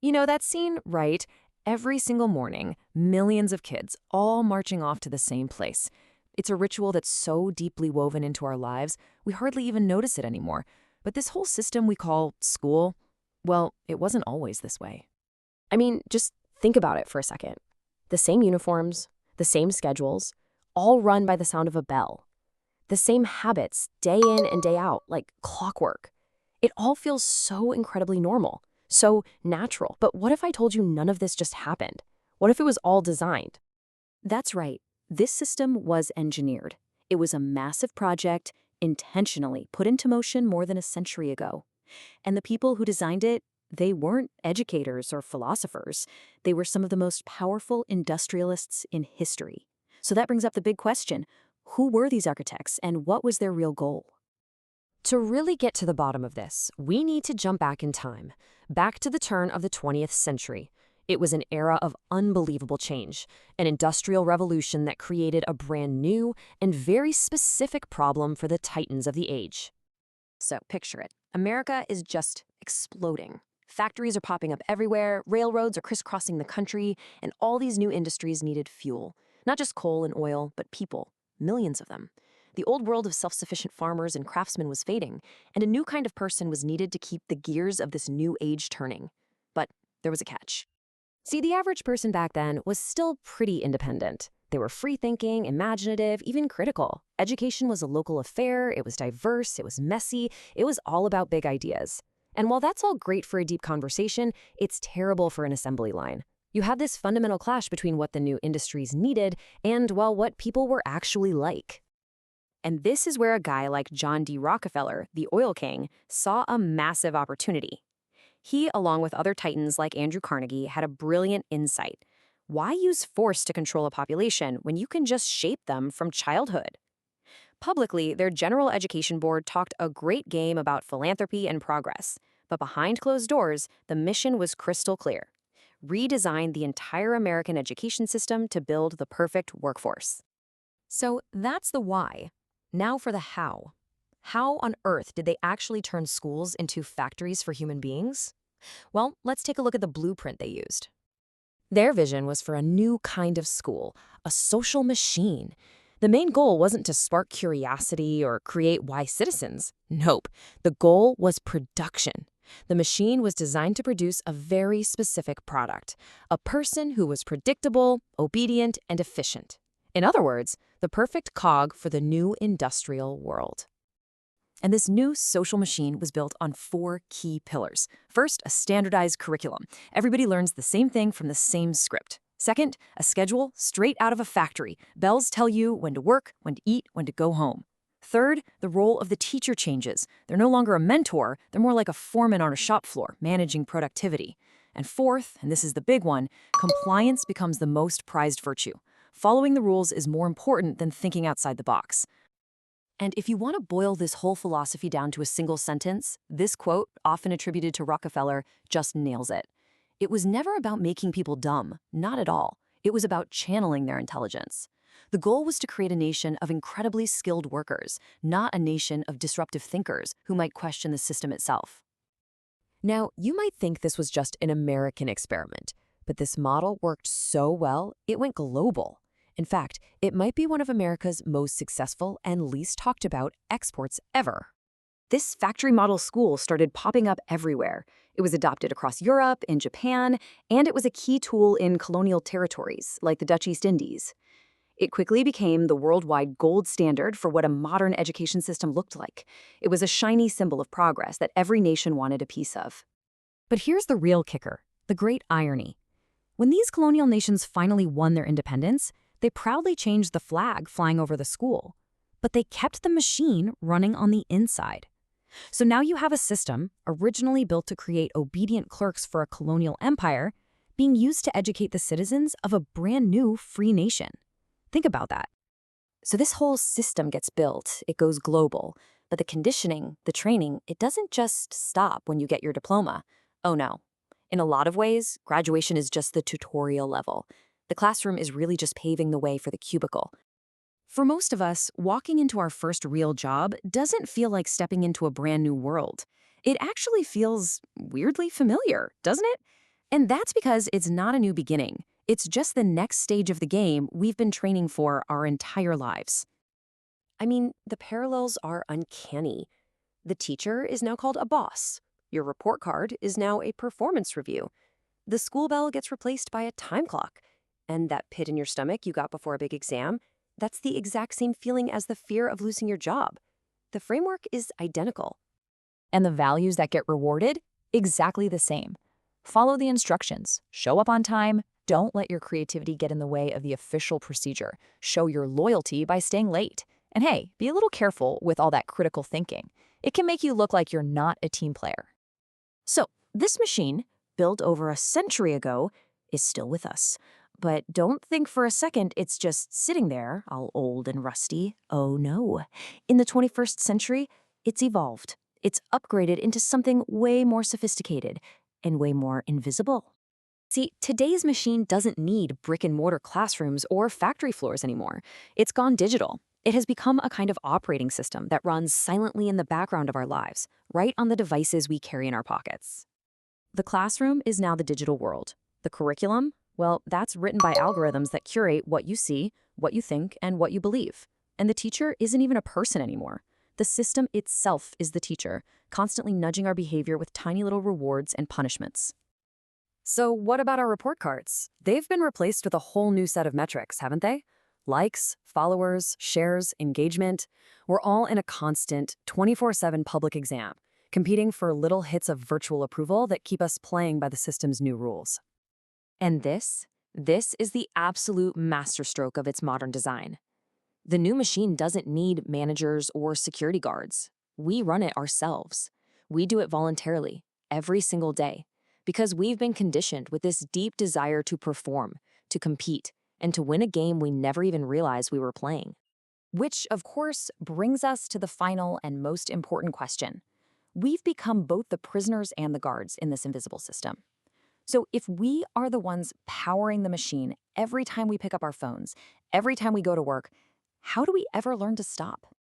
You know that scene, right? Every single morning, millions of kids all marching off to the same place. It's a ritual that's so deeply woven into our lives, we hardly even notice it anymore. But this whole system we call school, well, it wasn't always this way. I mean, just think about it for a second. The same uniforms, the same schedules, all run by the sound of a bell. The same habits, day in and day out, like clockwork. It all feels so incredibly normal, so natural. But what if I told you none of this just happened? What if it was all designed? That's right. This system was engineered. It was a massive project, intentionally put into motion more than a century ago. And the people who designed it, they weren't educators or philosophers. They were some of the most powerful industrialists in history. So that brings up the big question. Who were these architects and what was their real goal? To really get to the bottom of this, we need to jump back in time, back to the turn of the 20th century. It was an era of unbelievable change, an industrial revolution that created a brand new and very specific problem for the titans of the age. So picture it. America is just exploding. Factories are popping up everywhere, railroads are crisscrossing the country, and all these new industries needed fuel. Not just coal and oil, but people, millions of them. The old world of self-sufficient farmers and craftsmen was fading, and a new kind of person was needed to keep the gears of this new age turning. But there was a catch. See, the average person back then was still pretty independent. They were free-thinking, imaginative, even critical. Education was a local affair, it was diverse, it was messy, it was all about big ideas. And while that's all great for a deep conversation, it's terrible for an assembly line. You had this fundamental clash between what the new industries needed and, well, what people were actually like. And this is where a guy like John D. Rockefeller, the oil king, saw a massive opportunity. He, along with other titans like Andrew Carnegie, had a brilliant insight. Why use force to control a population when you can just shape them from childhood? Publicly, their General Education Board talked a great game about philanthropy and progress. But behind closed doors, the mission was crystal clear. Redesign the entire American education system to build the perfect workforce. So that's the why. Now for the how. How on earth did they actually turn schools into factories for human beings? Well, let's take a look at the blueprint they used. Their vision was for a new kind of school, a social machine. The main goal wasn't to spark curiosity or create wise citizens. Nope. The goal was production. The machine was designed to produce a very specific product, a person who was predictable, obedient, and efficient. In other words, the perfect cog for the new industrial world. And this new social machine was built on 4 key pillars. First, a standardized curriculum. Everybody learns the same thing from the same script. Second, a schedule straight out of a factory. Bells tell you when to work, when to eat, when to go home. Third, the role of the teacher changes. They're no longer a mentor, they're more like a foreman on a shop floor, managing productivity. And fourth, and this is the big one, compliance becomes the most prized virtue. Following the rules is more important than thinking outside the box. And if you want to boil this whole philosophy down to a single sentence, this quote, often attributed to Rockefeller, just nails it. It was never about making people dumb, not at all. It was about channeling their intelligence. The goal was to create a nation of incredibly skilled workers, not a nation of disruptive thinkers who might question the system itself. Now, you might think this was just an American experiment, but this model worked so well, it went global. In fact, it might be one of America's most successful and least talked about exports ever. This factory model school started popping up everywhere. It was adopted across Europe, in Japan, and it was a key tool in colonial territories like the Dutch East Indies. It quickly became the worldwide gold standard for what a modern education system looked like. It was a shiny symbol of progress that every nation wanted a piece of. But here's the real kicker, the great irony. When these colonial nations finally won their independence, they proudly changed the flag flying over the school. But they kept the machine running on the inside. So now you have a system, originally built to create obedient clerks for a colonial empire, being used to educate the citizens of a brand new free nation. Think about that. So this whole system gets built, it goes global, but the conditioning, the training, it doesn't just stop when you get your diploma. Oh no. In a lot of ways, graduation is just the tutorial level. The classroom is really just paving the way for the cubicle. For most of us, walking into our first real job doesn't feel like stepping into a brand new world. It actually feels weirdly familiar, doesn't it? And that's because it's not a new beginning. It's just the next stage of the game we've been training for our entire lives. I mean, the parallels are uncanny. The teacher is now called a boss. Your report card is now a performance review. The school bell gets replaced by a time clock. And that pit in your stomach you got before a big exam, that's the exact same feeling as the fear of losing your job. The framework is identical. And the values that get rewarded? Exactly the same. Follow the instructions. Show up on time. Don't let your creativity get in the way of the official procedure. Show your loyalty by staying late. And hey, be a little careful with all that critical thinking. It can make you look like you're not a team player. So, this machine, built over a century ago, is still with us. But don't think for a second it's just sitting there, all old and rusty. Oh no. In the 21st century, it's evolved. It's upgraded into something way more sophisticated and way more invisible. See, today's machine doesn't need brick-and-mortar classrooms or factory floors anymore. It's gone digital. It has become a kind of operating system that runs silently in the background of our lives, right on the devices we carry in our pockets. The classroom is now the digital world. The curriculum, well, that's written by algorithms that curate what you see, what you think, and what you believe. And the teacher isn't even a person anymore. The system itself is the teacher, constantly nudging our behavior with tiny little rewards and punishments. So what about our report cards? They've been replaced with a whole new set of metrics, haven't they? Likes, followers, shares, engagement. We're all in a constant 24/7 public exam, competing for little hits of virtual approval that keep us playing by the system's new rules. And this is the absolute masterstroke of its modern design. The new machine doesn't need managers or security guards. We run it ourselves. We do it voluntarily, every single day, because we've been conditioned with this deep desire to perform, to compete, and to win a game we never even realized we were playing. Which, of course, brings us to the final and most important question. We've become both the prisoners and the guards in this invisible system. So if we are the ones powering the machine every time we pick up our phones, every time we go to work, how do we ever learn to stop?